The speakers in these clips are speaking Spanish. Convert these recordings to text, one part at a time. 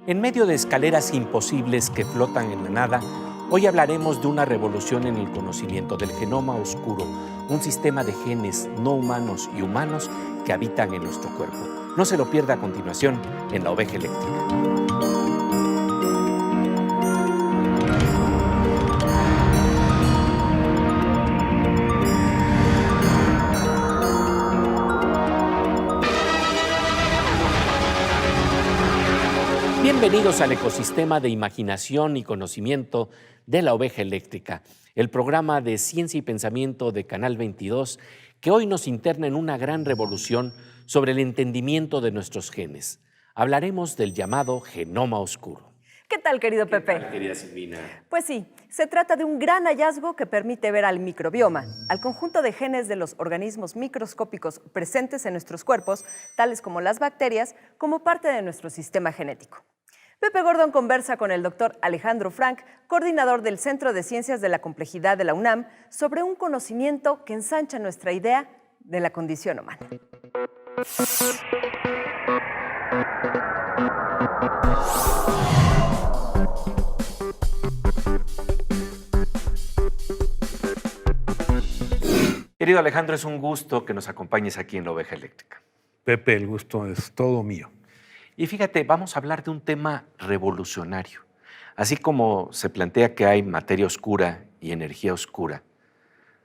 En medio de escaleras imposibles que flotan en la nada, hoy hablaremos de una revolución en el conocimiento del genoma oscuro, un sistema de genes no humanos y humanos que habitan en nuestro cuerpo. No se lo pierda a continuación en La Oveja Eléctrica. Bienvenidos al ecosistema de imaginación y conocimiento de La Oveja Eléctrica, el programa de ciencia y pensamiento de Canal 22, que hoy nos interna en una gran revolución sobre el entendimiento de nuestros genes. Hablaremos del llamado genoma oscuro. ¿Qué tal, querido Pepe? ¿Qué tal, querida Silvina? Pues sí, se trata de un gran hallazgo que permite ver al microbioma, al conjunto de genes de los organismos microscópicos presentes en nuestros cuerpos, tales como las bacterias, como parte de nuestro sistema genético. Pepe Gordon conversa con el doctor Alejandro Frank, coordinador del Centro de Ciencias de la Complejidad de la UNAM, sobre un conocimiento que ensancha nuestra idea de la condición humana. Querido Alejandro, es un gusto que nos acompañes aquí en La Oveja Eléctrica. Pepe, el gusto es todo mío. Y fíjate, vamos a hablar de un tema revolucionario. Así como se plantea que hay materia oscura y energía oscura,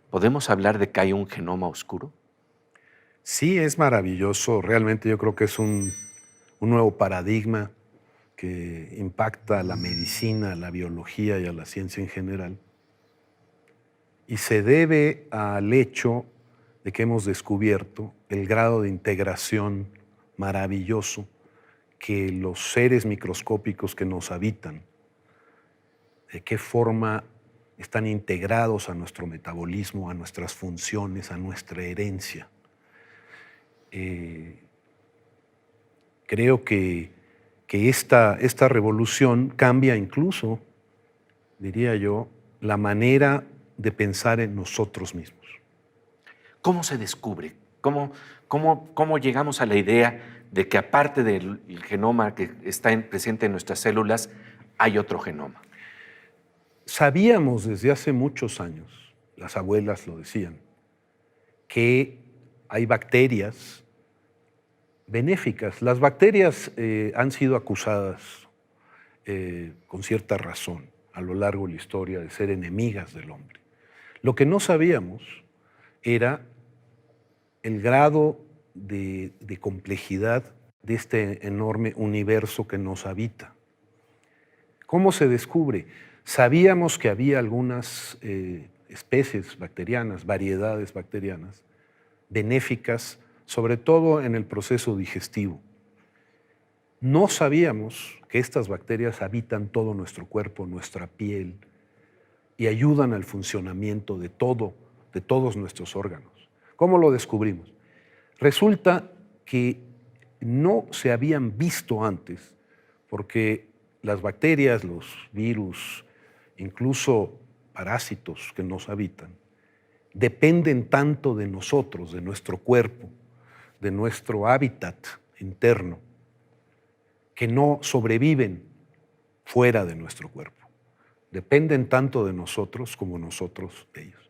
¿podemos hablar de que hay un genoma oscuro? Sí, es maravilloso. Realmente yo creo que es un nuevo paradigma que impacta a la medicina, a la biología y a la ciencia en general. Y se debe al hecho de que hemos descubierto el grado de integración maravilloso que los seres microscópicos que nos habitan, de qué forma están integrados a nuestro metabolismo, a nuestras funciones, a nuestra herencia. Creo que esta revolución cambia incluso, diría yo, la manera de pensar en nosotros mismos. ¿Cómo se descubre? ¿Cómo llegamos a la idea de que aparte del genoma que está presente en nuestras células, hay otro genoma? Sabíamos desde hace muchos años, las abuelas lo decían, que hay bacterias benéficas. Las bacterias han sido acusadas con cierta razón a lo largo de la historia de ser enemigas del hombre. Lo que no sabíamos era el grado de complejidad de este enorme universo que nos habita. ¿Cómo se descubre? Sabíamos que había algunas especies bacterianas, variedades bacterianas, benéficas, sobre todo en el proceso digestivo. No sabíamos que estas bacterias habitan todo nuestro cuerpo, nuestra piel, y ayudan al funcionamiento de todos nuestros órganos. ¿Cómo lo descubrimos? Resulta que no se habían visto antes, porque las bacterias, los virus, incluso parásitos que nos habitan, dependen tanto de nosotros, de nuestro cuerpo, de nuestro hábitat interno, que no sobreviven fuera de nuestro cuerpo. Dependen tanto de nosotros como nosotros de ellos.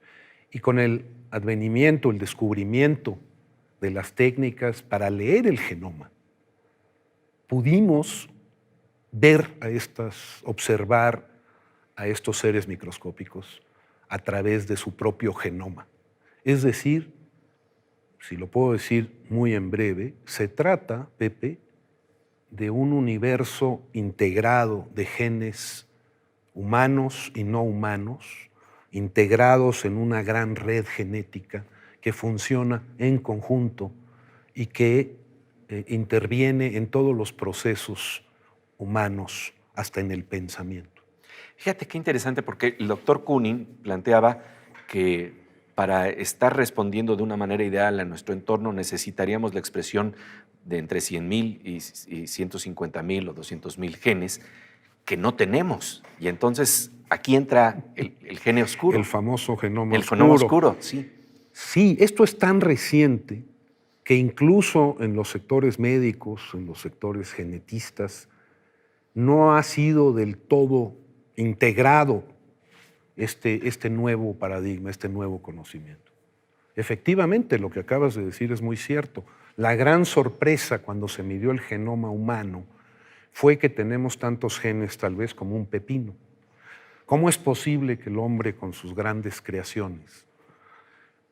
Y con el advenimiento, el descubrimiento de las técnicas para leer el genoma, pudimos observar a estos seres microscópicos a través de su propio genoma. Es decir, si lo puedo decir muy en breve, se trata, Pepe, de un universo integrado de genes humanos y no humanos, integrados en una gran red genética que funciona en conjunto y que interviene en todos los procesos humanos, hasta en el pensamiento. Fíjate qué interesante, porque el doctor Kunin planteaba que para estar respondiendo de una manera ideal a nuestro entorno necesitaríamos la expresión de entre 100,000 y 150,000 o 200,000 genes que no tenemos. Y entonces aquí entra el gen oscuro. El famoso genoma oscuro. El genoma oscuro, sí. Sí, esto es tan reciente que incluso en los sectores médicos, en los sectores genetistas, no ha sido del todo integrado este nuevo paradigma, este nuevo conocimiento. Efectivamente, lo que acabas de decir es muy cierto. La gran sorpresa cuando se midió el genoma humano fue que tenemos tantos genes tal vez como un pepino. ¿Cómo es posible que el hombre con sus grandes creaciones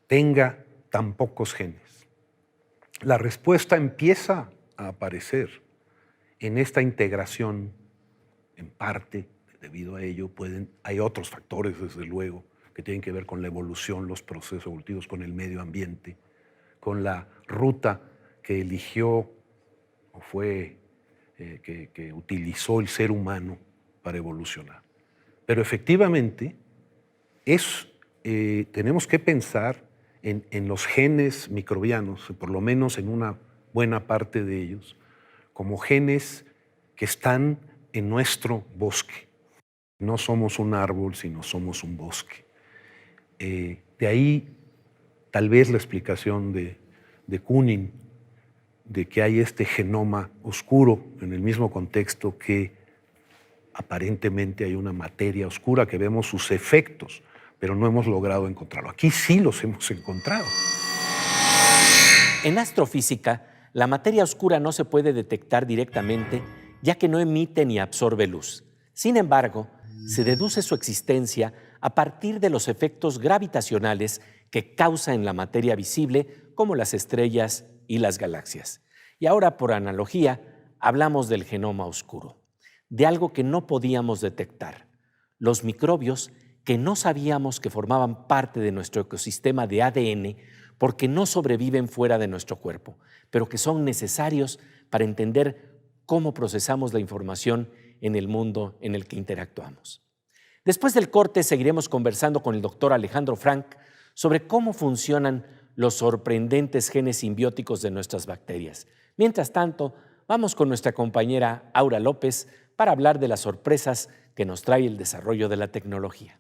tenga tan pocos genes? La respuesta empieza a aparecer en esta integración, en parte, debido a ello, hay otros factores, desde luego, que tienen que ver con la evolución, los procesos evolutivos, con el medio ambiente, con la ruta que eligió o fue, que utilizó el ser humano para evolucionar. Pero efectivamente, tenemos que pensar en los genes microbianos, por lo menos en una buena parte de ellos, como genes que están en nuestro bosque. No somos un árbol, sino somos un bosque. De ahí tal vez la explicación de Koonin, de que hay este genoma oscuro en el mismo contexto que aparentemente hay una materia oscura que vemos sus efectos, pero no hemos logrado encontrarlo. Aquí sí los hemos encontrado. En astrofísica, la materia oscura no se puede detectar directamente, ya que no emite ni absorbe luz. Sin embargo, se deduce su existencia a partir de los efectos gravitacionales que causa en la materia visible, como las estrellas y las galaxias. Y ahora, por analogía, hablamos del genoma oscuro, de algo que no podíamos detectar, los microbios que no sabíamos que formaban parte de nuestro ecosistema de ADN porque no sobreviven fuera de nuestro cuerpo, pero que son necesarios para entender cómo procesamos la información en el mundo en el que interactuamos. Después del corte seguiremos conversando con el doctor Alejandro Frank sobre cómo funcionan los sorprendentes genes simbióticos de nuestras bacterias. Mientras tanto, vamos con nuestra compañera Aura López para hablar de las sorpresas que nos trae el desarrollo de la tecnología.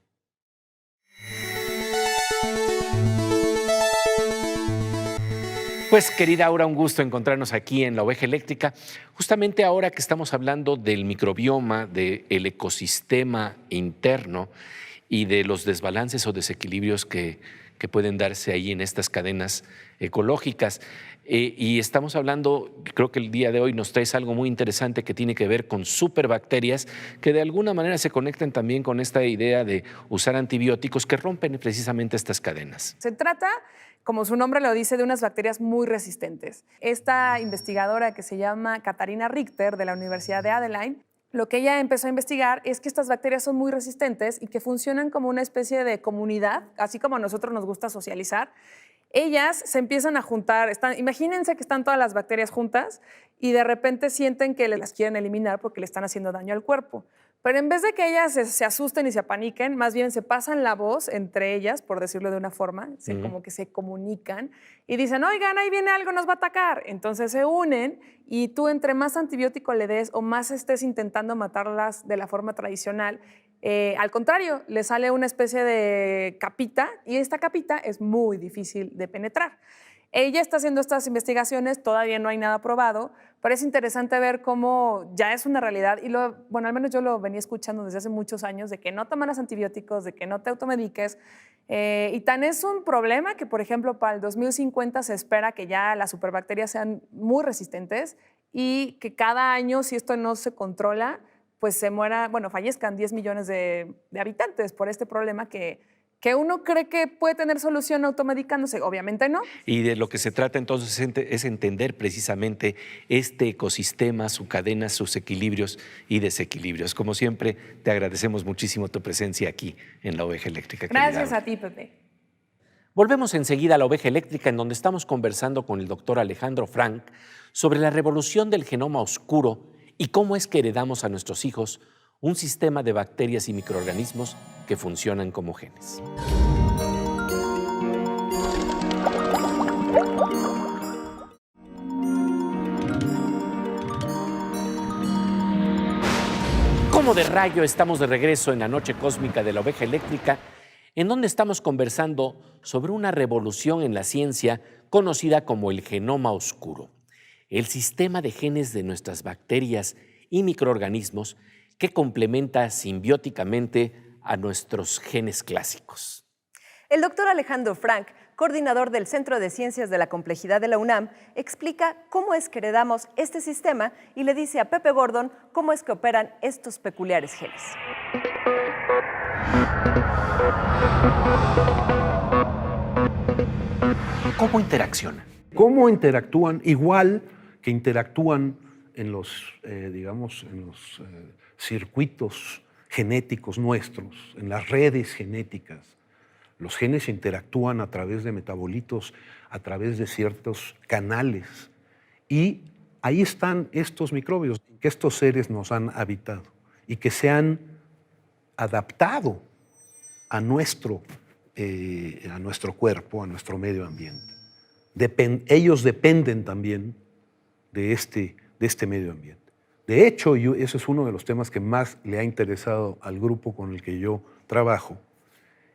Pues, querida Aura, un gusto encontrarnos aquí en La Oveja Eléctrica. Justamente ahora que estamos hablando del microbioma, del ecosistema interno y de los desbalances o desequilibrios que pueden darse ahí en estas cadenas ecológicas. Y estamos hablando, creo que el día de hoy nos traes algo muy interesante que tiene que ver con superbacterias que de alguna manera se conectan también con esta idea de usar antibióticos que rompen precisamente estas cadenas. Se trata, como su nombre lo dice, de unas bacterias muy resistentes. Esta investigadora que se llama Katharina Richter de la Universidad de Adelaide, lo que ella empezó a investigar es que estas bacterias son muy resistentes y que funcionan como una especie de comunidad, así como a nosotros nos gusta socializar. Ellas se empiezan a juntar, imagínense que están todas las bacterias juntas y de repente sienten que las quieren eliminar porque le están haciendo daño al cuerpo. Pero en vez de que ellas se asusten y se apaniquen, más bien se pasan la voz entre ellas, por decirlo de una forma, como que se comunican y dicen, oigan, ahí viene algo, nos va a atacar. Entonces se unen y tú entre más antibiótico le des o más estés intentando matarlas de la forma tradicional, al contrario, le sale una especie de capita y esta capita es muy difícil de penetrar. Ella está haciendo estas investigaciones, todavía no hay nada probado, pero es interesante ver cómo ya es una realidad y bueno, al menos yo lo venía escuchando desde hace muchos años, de que no tomaras antibióticos, de que no te automediques, y tan es un problema que, por ejemplo, para el 2050 se espera que ya las superbacterias sean muy resistentes y que cada año, si esto no se controla, pues fallezcan 10 millones de habitantes por este problema que uno cree que puede tener solución automedicándose, obviamente no. Y de lo que se trata entonces es entender precisamente este ecosistema, su cadena, sus equilibrios y desequilibrios. Como siempre, te agradecemos muchísimo tu presencia aquí en La Oveja Eléctrica. Gracias a ti, Pepe. Volvemos enseguida a La Oveja Eléctrica, en donde estamos conversando con el doctor Alejandro Frank sobre la revolución del genoma oscuro y cómo es que heredamos a nuestros hijos un sistema de bacterias y microorganismos que funcionan como genes. Como de rayo, estamos de regreso en la noche cósmica de La Oveja Eléctrica, en donde estamos conversando sobre una revolución en la ciencia conocida como el genoma oscuro. El sistema de genes de nuestras bacterias y microorganismos que complementa simbióticamente a nuestros genes clásicos. El doctor Alejandro Frank, coordinador del Centro de Ciencias de la Complejidad de la UNAM, explica cómo es que heredamos este sistema y le dice a Pepe Gordon cómo es que operan estos peculiares genes. ¿Cómo interaccionan? ¿Cómo interactúan? Igual que interactúan en los, digamos, en los circuitos genéticos nuestros, en las redes genéticas. Los genes interactúan a través de metabolitos, a través de ciertos canales. Y ahí están estos microbios que estos seres nos han habitado y que se han adaptado a nuestro cuerpo, a nuestro medio ambiente. Ellos dependen también de este medio ambiente. De hecho, ese es uno de los temas que más le ha interesado al grupo con el que yo trabajo,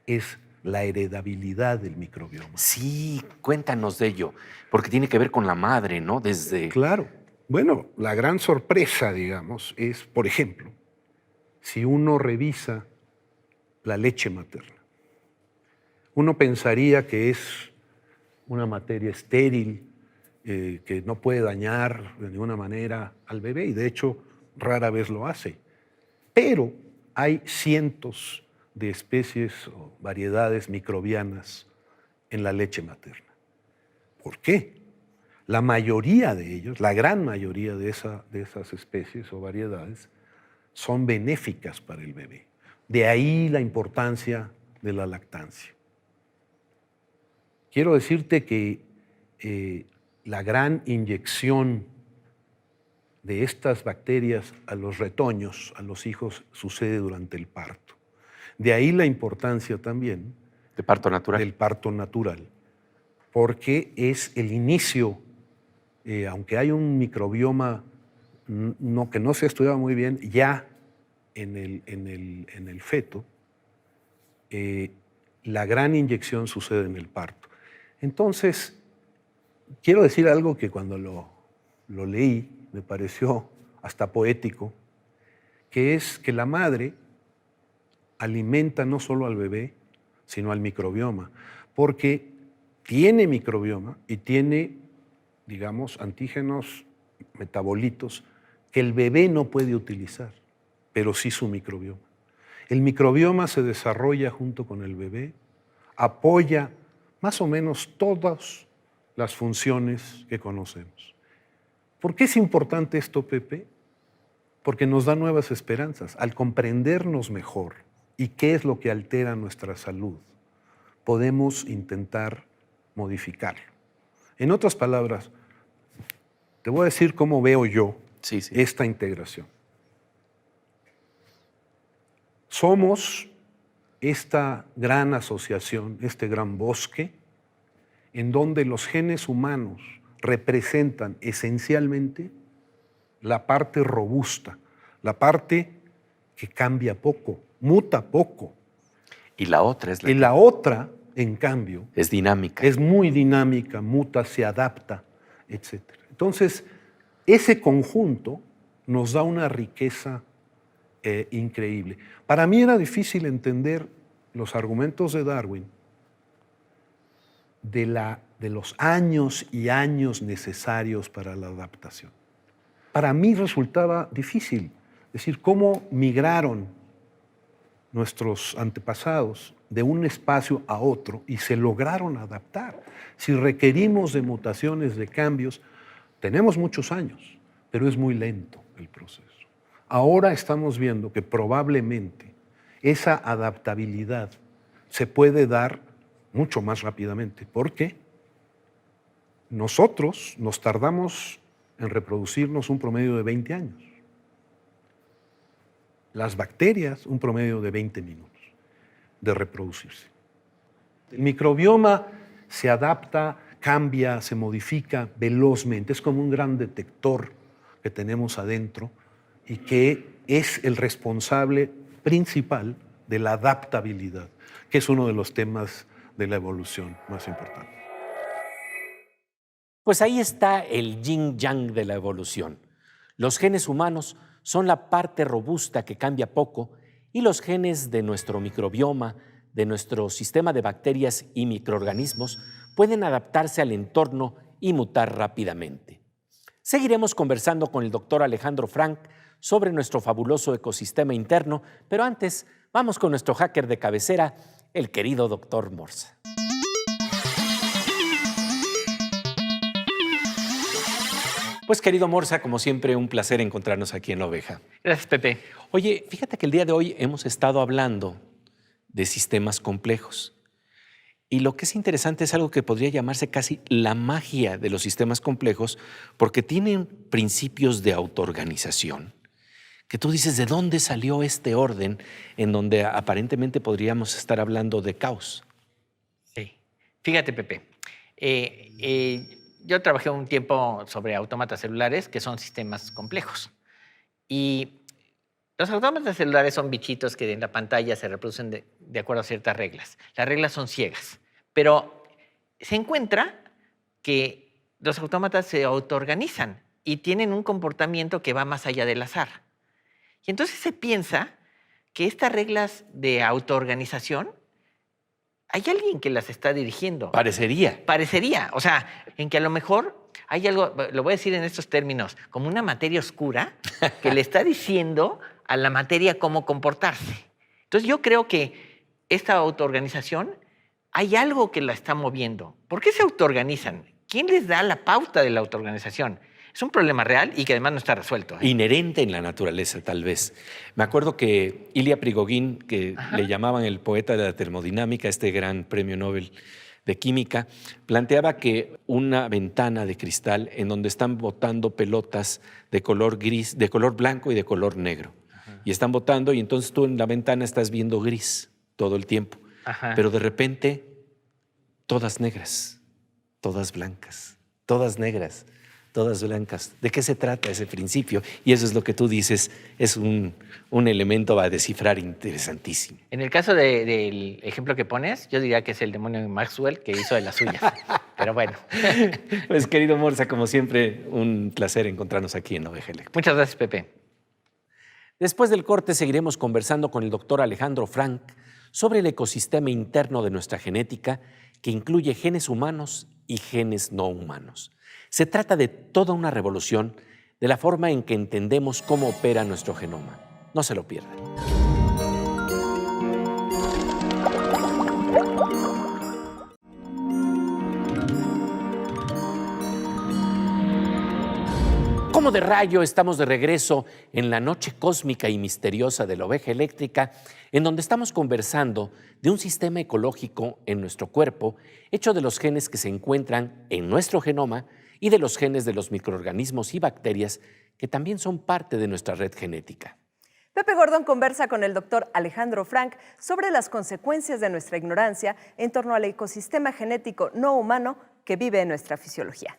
es la heredabilidad del microbioma. Sí, cuéntanos de ello, porque tiene que ver con la madre, ¿no? Claro. Bueno, la gran sorpresa, digamos, es, por ejemplo, si uno revisa la leche materna. Uno pensaría que es una materia estéril, que no puede dañar de ninguna manera al bebé, y de hecho rara vez lo hace. Pero hay cientos de especies o variedades microbianas en la leche materna. ¿Por qué? La mayoría de ellos, la gran mayoría de esas especies o variedades, son benéficas para el bebé. De ahí la importancia de la lactancia. Quiero decirte que la gran inyección de estas bacterias a los retoños, a los hijos, sucede durante el parto. De ahí la importancia también ¿De parto natural? del parto natural, porque es el inicio, aunque hay un microbioma que no se ha estudiado muy bien, ya en el feto, la gran inyección sucede en el parto. Entonces, quiero decir algo que cuando lo leí me pareció hasta poético, que es que la madre alimenta no solo al bebé, sino al microbioma, porque tiene microbioma y tiene, digamos, antígenos, metabolitos, que el bebé no puede utilizar, pero sí su microbioma. El microbioma se desarrolla junto con el bebé, apoya más o menos todas las funciones que conocemos. ¿Por qué es importante esto, Pepe? Porque nos da nuevas esperanzas. Al comprendernos mejor y qué es lo que altera nuestra salud, podemos intentar modificarlo. En otras palabras, te voy a decir cómo veo yo esta integración. Somos esta gran asociación, este gran bosque, en donde los genes humanos representan esencialmente la parte robusta, la parte que cambia poco, muta poco. Y la otra es la otra, en cambio, es dinámica. Es muy dinámica, muta, se adapta, etc. Entonces, ese conjunto nos da una riqueza increíble. Para mí era difícil entender los argumentos de Darwin de los años y años necesarios para la adaptación. Para mí resultaba difícil decir cómo migraron nuestros antepasados de un espacio a otro y se lograron adaptar. Si requerimos de mutaciones, de cambios, tenemos muchos años, pero es muy lento el proceso. Ahora estamos viendo que probablemente esa adaptabilidad se puede dar mucho más rápidamente. ¿Por qué? Nosotros nos tardamos en reproducirnos un promedio de 20 años. Las bacterias, un promedio de 20 minutos de reproducirse. El microbioma se adapta, cambia, se modifica velozmente. Es como un gran detector que tenemos adentro y que es el responsable principal de la adaptabilidad, que es uno de los temas de la evolución más importantes. Pues ahí está el yin-yang de la evolución. Los genes humanos son la parte robusta que cambia poco y los genes de nuestro microbioma, de nuestro sistema de bacterias y microorganismos pueden adaptarse al entorno y mutar rápidamente. Seguiremos conversando con el doctor Alejandro Frank sobre nuestro fabuloso ecosistema interno, pero antes vamos con nuestro hacker de cabecera, el querido doctor Morsa. Pues querido Morsa, como siempre, un placer encontrarnos aquí en La Oveja. Gracias, Pepe. Oye, fíjate que el día de hoy hemos estado hablando de sistemas complejos. Y lo que es interesante es algo que podría llamarse casi la magia de los sistemas complejos, porque tienen principios de autoorganización, que tú dices, ¿de dónde salió este orden en donde aparentemente podríamos estar hablando de caos? Sí. Fíjate, Pepe. Yo trabajé un tiempo sobre autómatas celulares, que son sistemas complejos. Y los autómatas celulares son bichitos que en la pantalla se reproducen de acuerdo a ciertas reglas. Las reglas son ciegas, pero se encuentra que los autómatas se autoorganizan y tienen un comportamiento que va más allá del azar. Y entonces se piensa que estas reglas de autoorganización hay alguien que las está dirigiendo. Parecería. Parecería. O sea, en que a lo mejor hay algo, lo voy a decir en estos términos, como una materia oscura que le está diciendo a la materia cómo comportarse. Entonces yo creo que esta autoorganización hay algo que la está moviendo. ¿Por qué se autoorganizan? ¿Quién les da la pauta de la autoorganización? Es un problema real y que además no está resuelto. Inherente en la naturaleza, tal vez. Me acuerdo que Ilya Prigogine, que le llamaban el poeta de la termodinámica, este gran premio Nobel de química, planteaba que una ventana de cristal en donde están botando pelotas de color gris, de color blanco y de color negro. Y están botando y entonces tú en la ventana estás viendo gris todo el tiempo. Pero de repente, todas negras, todas blancas, todas negras, todas blancas. ¿De qué se trata ese principio? Y eso es lo que tú dices, es un elemento a descifrar interesantísimo. En el caso del ejemplo que pones, yo diría que es el demonio de Maxwell que hizo de las suyas. Pero bueno. Pues querido Morsa, como siempre, un placer encontrarnos aquí en Oveja Eléctrica. Muchas gracias, Pepe. Después del corte seguiremos conversando con el doctor Alejandro Frank sobre el ecosistema interno de nuestra genética, que incluye genes humanos y genes no humanos. Se trata de toda una revolución de la forma en que entendemos cómo opera nuestro genoma. No se lo pierdan. Como de rayo, estamos de regreso en la noche cósmica y misteriosa de La Oveja Eléctrica, en donde estamos conversando de un sistema ecológico en nuestro cuerpo, hecho de los genes que se encuentran en nuestro genoma y de los genes de los microorganismos y bacterias que también son parte de nuestra red genética. Pepe Gordón conversa con el doctor Alejandro Frank sobre las consecuencias de nuestra ignorancia en torno al ecosistema genético no humano que vive en nuestra fisiología.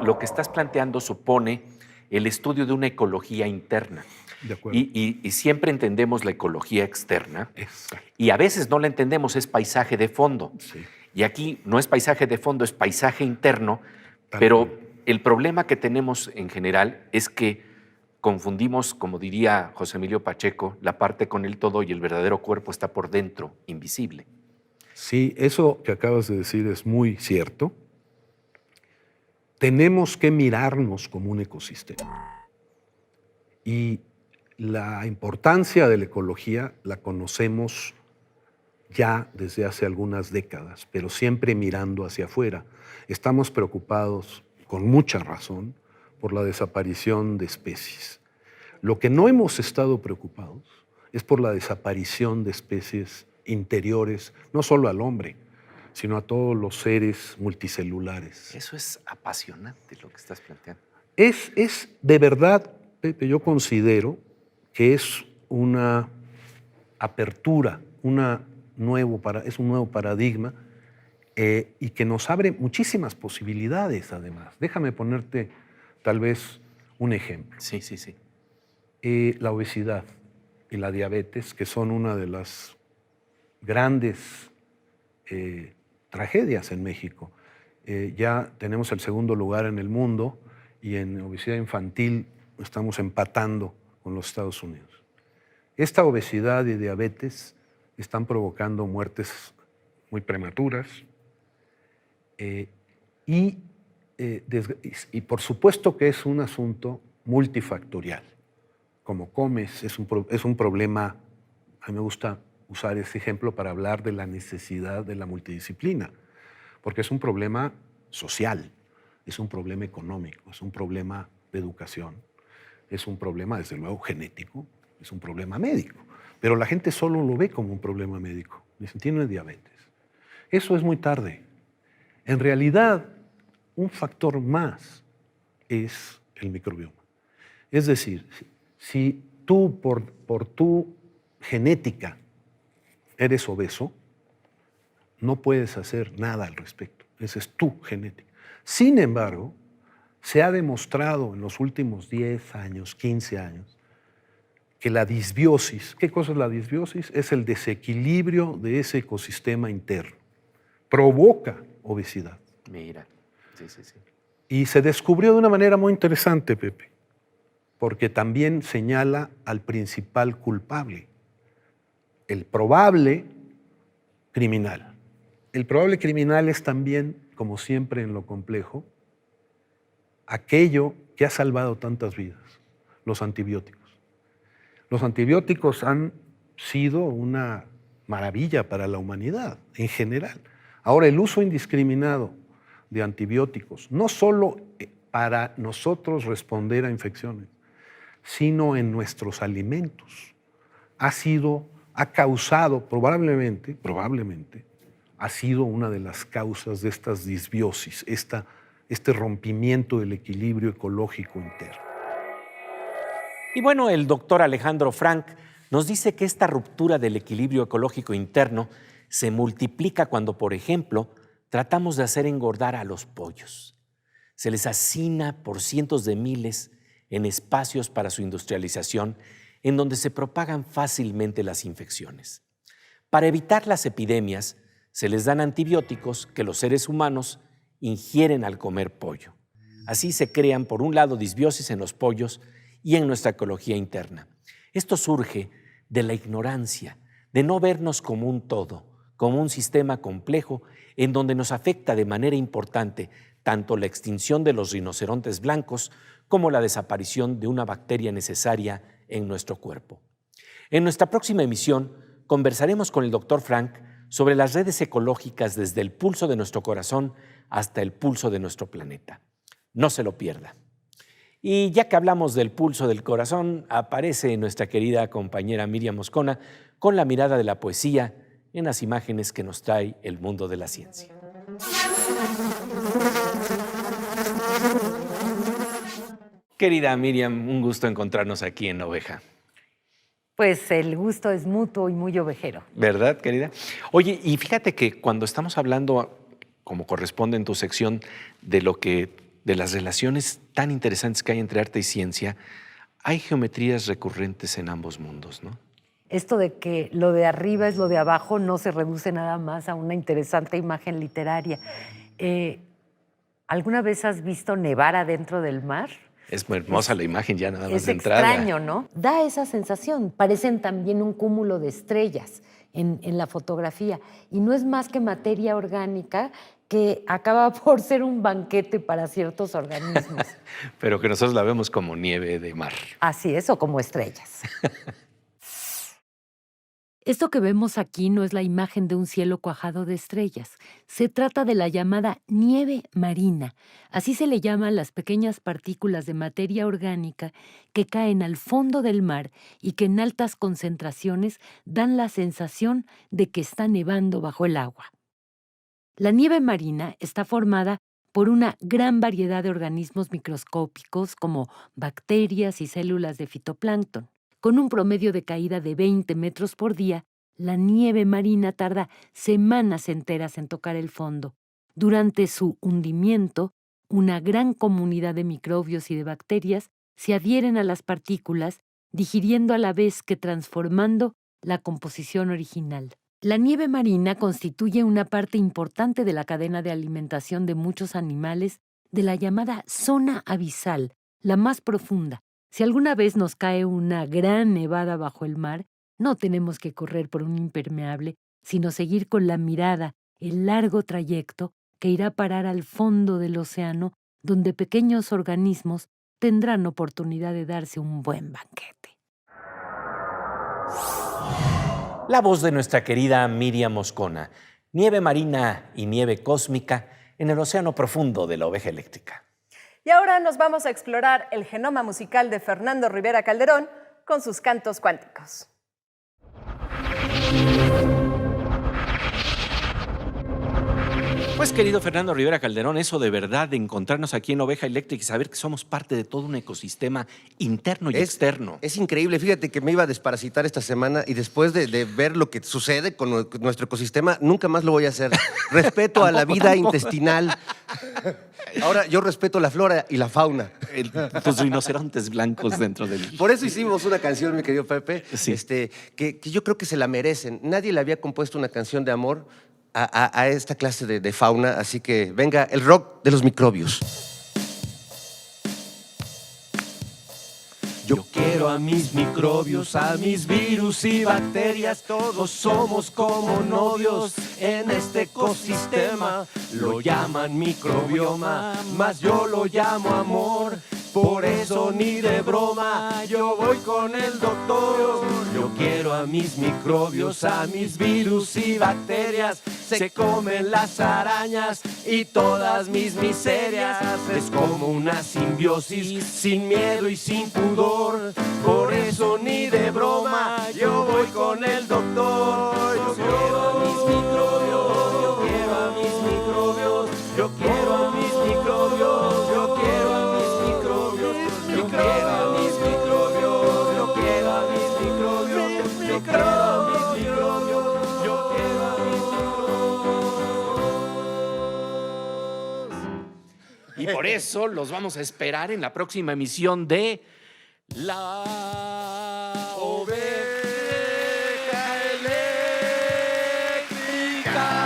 Lo que estás planteando supone el estudio de una ecología interna. De acuerdo. Y siempre entendemos la ecología externa. Exacto. Y a veces no la entendemos, es paisaje de fondo. Sí. Y aquí no es paisaje de fondo, es paisaje interno. Tal Pero cual. el problema que tenemos en general es que confundimos, como diría José Emilio Pacheco, la parte con el todo y el verdadero cuerpo está por dentro, invisible. Sí, eso que acabas de decir es muy cierto. Tenemos que mirarnos como un ecosistema. Y la importancia de la ecología la conocemos ya desde hace algunas décadas, pero siempre mirando hacia afuera. Estamos preocupados, con mucha razón, por la desaparición de especies. Lo que no hemos estado preocupados es por la desaparición de especies interiores, no solo al hombre, sino a todos los seres multicelulares. Eso es apasionante lo que estás planteando. Es de verdad, Pepe, yo considero que es una apertura, es un nuevo paradigma y que nos abre muchísimas posibilidades además. Déjame ponerte tal vez un ejemplo. Sí, sí, sí. La obesidad y la diabetes, que son una de las grandes tragedias en México. Ya tenemos el segundo lugar en el mundo y en obesidad infantil estamos empatando con los Estados Unidos. Esta obesidad y diabetes están provocando muertes muy prematuras y por supuesto que es un asunto multifactorial. Como comes, es un problema. A mí me gusta usar ese ejemplo para hablar de la necesidad de la multidisciplina, porque es un problema social, es un problema económico, es un problema de educación, es un problema, desde luego, genético, es un problema médico. Pero la gente solo lo ve como un problema médico. Dicen, tiene diabetes. Eso es muy tarde. En realidad, un factor más es el microbioma. Es decir, si tú por tu genética eres obeso, no puedes hacer nada al respecto. Esa es tu genética. Sin embargo, se ha demostrado en los últimos 10 años, 15 años, que la disbiosis, ¿qué cosa es la disbiosis? Es el desequilibrio de ese ecosistema interno. Provoca obesidad. Mira, sí. Y se descubrió de una manera muy interesante, Pepe, porque también señala al principal culpable, el probable criminal. El probable criminal es también, como siempre en lo complejo, aquello que ha salvado tantas vidas, los antibióticos. Los antibióticos han sido una maravilla para la humanidad en general. Ahora, el uso indiscriminado de antibióticos, no solo para nosotros responder a infecciones, sino en nuestros alimentos, ha causado, probablemente, ha sido una de las causas de estas disbiosis, este rompimiento del equilibrio ecológico interno. Y bueno, el doctor Alejandro Frank nos dice que esta ruptura del equilibrio ecológico interno se multiplica cuando, por ejemplo, tratamos de hacer engordar a los pollos. Se les hacina por cientos de miles en espacios para su industrialización, en donde se propagan fácilmente las infecciones. Para evitar las epidemias, se les dan antibióticos que los seres humanos ingieren al comer pollo. Así se crean, por un lado, disbiosis en los pollos y en nuestra ecología interna. Esto surge de la ignorancia, de no vernos como un todo, como un sistema complejo en donde nos afecta de manera importante tanto la extinción de los rinocerontes blancos como la desaparición de una bacteria necesaria en nuestro cuerpo. En nuestra próxima emisión conversaremos con el doctor Frank sobre las redes ecológicas desde el pulso de nuestro corazón hasta el pulso de nuestro planeta. No se lo pierda. Y ya que hablamos del pulso del corazón, aparece nuestra querida compañera Miriam Moscona con la mirada de la poesía en las imágenes que nos trae el mundo de la ciencia. Querida Miriam, un gusto encontrarnos aquí en Oveja. Pues el gusto es mutuo y muy ovejero. ¿Verdad, querida? Oye, y fíjate que cuando estamos hablando, como corresponde en tu sección, de las relaciones tan interesantes que hay entre arte y ciencia, hay geometrías recurrentes en ambos mundos, ¿no? Esto de que lo de arriba es lo de abajo no se reduce nada más a una interesante imagen literaria. ¿Alguna vez has visto nevar adentro del mar? Es muy hermosa la imagen ya nada más de Es entrada. extraño, ¿no? Da esa sensación. Parecen también un cúmulo de estrellas en la fotografía. Y no es más que materia orgánica que acaba por ser un banquete para ciertos organismos. Pero que nosotros la vemos como nieve de mar. Así es, o como estrellas. Esto que vemos aquí no es la imagen de un cielo cuajado de estrellas. Se trata de la llamada nieve marina. Así se le llama a las pequeñas partículas de materia orgánica que caen al fondo del mar y que en altas concentraciones dan la sensación de que está nevando bajo el agua. La nieve marina está formada por una gran variedad de organismos microscópicos como bacterias y células de fitoplancton. Con un promedio de caída de 20 metros por día, la nieve marina tarda semanas enteras en tocar el fondo. Durante su hundimiento, una gran comunidad de microbios y de bacterias se adhieren a las partículas, digiriendo a la vez que transformando la composición original. La nieve marina constituye una parte importante de la cadena de alimentación de muchos animales de la llamada zona abisal, la más profunda. Si alguna vez nos cae una gran nevada bajo el mar, no tenemos que correr por un impermeable, sino seguir con la mirada el largo trayecto que irá a parar al fondo del océano, donde pequeños organismos tendrán oportunidad de darse un buen banquete. La voz de nuestra querida Miriam Moscona, nieve marina y nieve cósmica en el océano profundo de la oveja eléctrica. Y ahora nos vamos a explorar el genoma musical de Fernando Rivera Calderón con sus cantos cuánticos. Pues querido Fernando Rivera Calderón, eso de verdad de encontrarnos aquí en Oveja Eléctrica y saber que somos parte de todo un ecosistema interno y externo. Es increíble, fíjate que me iba a desparasitar esta semana y después de ver lo que sucede con nuestro ecosistema, nunca más lo voy a hacer. Respeto a la vida intestinal. Ahora yo respeto la flora y la fauna. Tus rinocerontes blancos dentro del... Por eso hicimos una canción, mi querido Pepe, Sí. que yo creo que se la merecen. Nadie le había compuesto una canción de amor a esta clase de fauna, así que venga, el rock de los microbios. Yo quiero a mis microbios, a mis virus y bacterias, todos somos como novios en este ecosistema. Lo llaman microbioma, mas yo lo llamo amor. Por eso ni de broma yo voy con el doctor. Yo quiero a mis microbios, a mis virus y bacterias. Se comen las arañas y todas mis miserias. Es como una simbiosis, sin miedo y sin pudor. Por eso ni de broma yo voy con el doctor. Yo quiero a mis microbios, yo quiero a mis microbios, yo quiero a mis microbios, yo quiero a mis microbios, yo quiero a mis microbios, yo quiero a mis microbios, yo quiero a mis microbios, yo quiero a mis microbios. Y por eso los vamos a esperar en la próxima emisión de La Oveja Eléctrica.